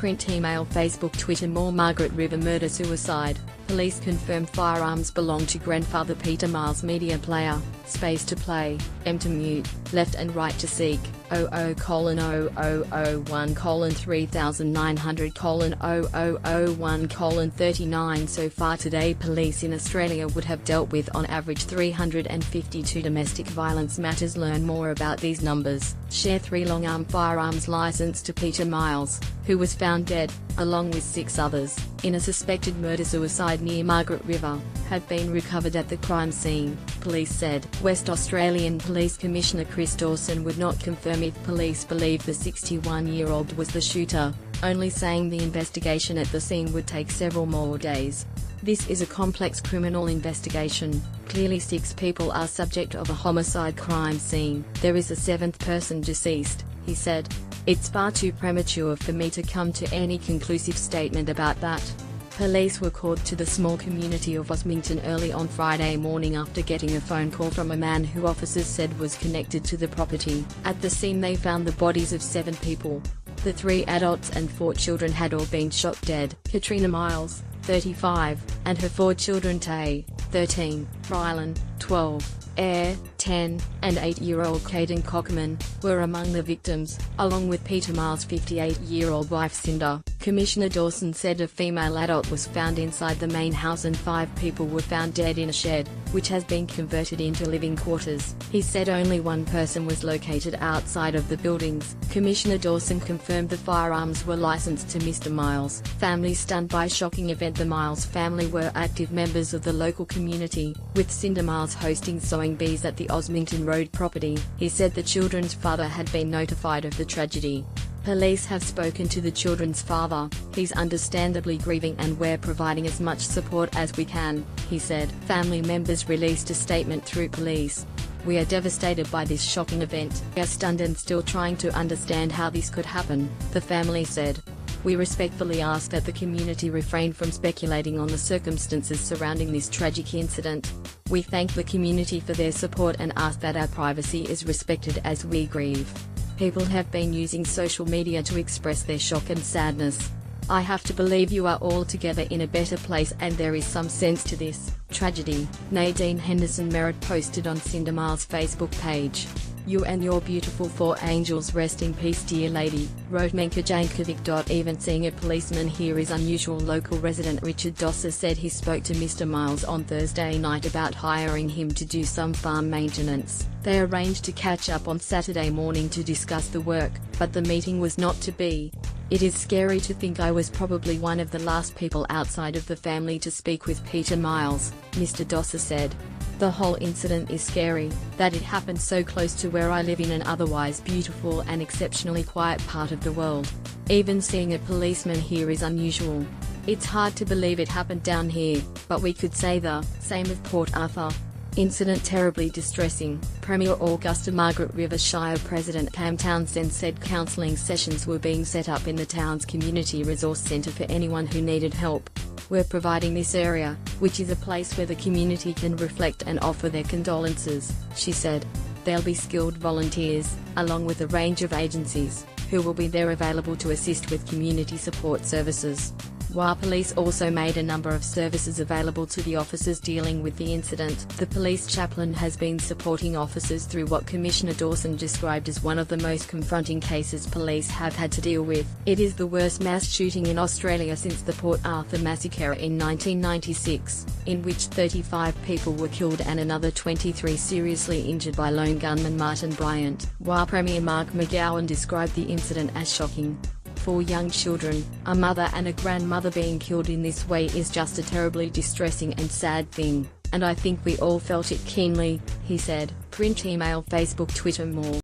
Print, email, Facebook, Twitter. More Margaret River murder-suicide. Police confirm firearms belong to grandfather Peter Miles. Media player, space to play, M to mute, left and right to seek, 00:0001:3900:0001:39. So far today, police in Australia would have dealt with on average 352 domestic violence matters. Learn more about these numbers. Share 3 long-arm firearms license to Peter Miles, who was found dead, along with 6 others, in a suspected murder-suicide near Margaret River, had been recovered at the crime scene, police said. West Australian Police Commissioner Chris Dawson would not confirm if police believe the 61-year-old was the shooter, only saying the investigation at the scene would take several more days. This is a complex criminal investigation. Clearly 6 people are subject of a homicide crime scene. There is a 7th person deceased, he said. It's far too premature for me to come to any conclusive statement about that. Police were called to the small community of Osmington early on Friday morning after getting a phone call from a man who officers said was connected to the property. At the scene they found the bodies of 7 people. The 3 adults and 4 children had all been shot dead. Katrina Miles, 35, and her 4 children Tay, 13, Rylan, 12, Air, 10, and 8-year-old Caden Cockerman, were among the victims, along with Peter Miles' 58-year-old wife Cinda. Commissioner Dawson said a female adult was found inside the main house and 5 people were found dead in a shed, which has been converted into living quarters. He said only 1 person was located outside of the buildings. Commissioner Dawson confirmed the firearms were licensed to Mr. Miles' family. Stunned by shocking event, the Miles family were active members of the local community, with Cinda Miles hosting sewing bees at the Osmington Road property. He said the children's father had been notified of the tragedy. Police have spoken to the children's father. He's understandably grieving and we're providing as much support as we can, he said. Family members released a statement through police. We are devastated by this shocking event. We are stunned and still trying to understand how this could happen, the family said. We respectfully ask that the community refrain from speculating on the circumstances surrounding this tragic incident. We thank the community for their support and ask that our privacy is respected as we grieve. People have been using social media to express their shock and sadness. I have to believe you are all together in a better place and there is some sense to this tragedy, Nadine Henderson Merritt posted on Cinda Miles' Facebook page. You and your beautiful 4 angels rest in peace, dear lady, wrote Menka Jankovic. Even seeing a policeman here is unusual. Local resident Richard Dosser said he spoke to Mr. Miles on Thursday night about hiring him to do some farm maintenance. They arranged to catch up on Saturday morning to discuss the work, but the meeting was not to be. It is scary to think I was probably one of the last people outside of the family to speak with Peter Miles, Mr. Dosser said. The whole incident is scary, that it happened so close to where I live in an otherwise beautiful and exceptionally quiet part of the world. Even seeing a policeman here is unusual. It's hard to believe it happened down here, but we could say the same of Port Arthur. Incident terribly distressing. Premier Augusta Margaret River Shire President Pam Townsend said counselling sessions were being set up in the town's community resource centre for anyone who needed help. We're providing this area, which is a place where the community can reflect and offer their condolences, she said. There'll be skilled volunteers, along with a range of agencies, who will be there available to assist with community support services. While police also made a number of services available to the officers dealing with the incident, the police chaplain has been supporting officers through what Commissioner Dawson described as one of the most confronting cases police have had to deal with. It is the worst mass shooting in Australia since the Port Arthur massacre in 1996, in which 35 people were killed and another 23 seriously injured by lone gunman Martin Bryant. While Premier Mark McGowan described the incident as shocking, 4 young children, a mother and a grandmother being killed in this way is just a terribly distressing and sad thing, and I think we all felt it keenly, he said. Print, email, Facebook, Twitter. More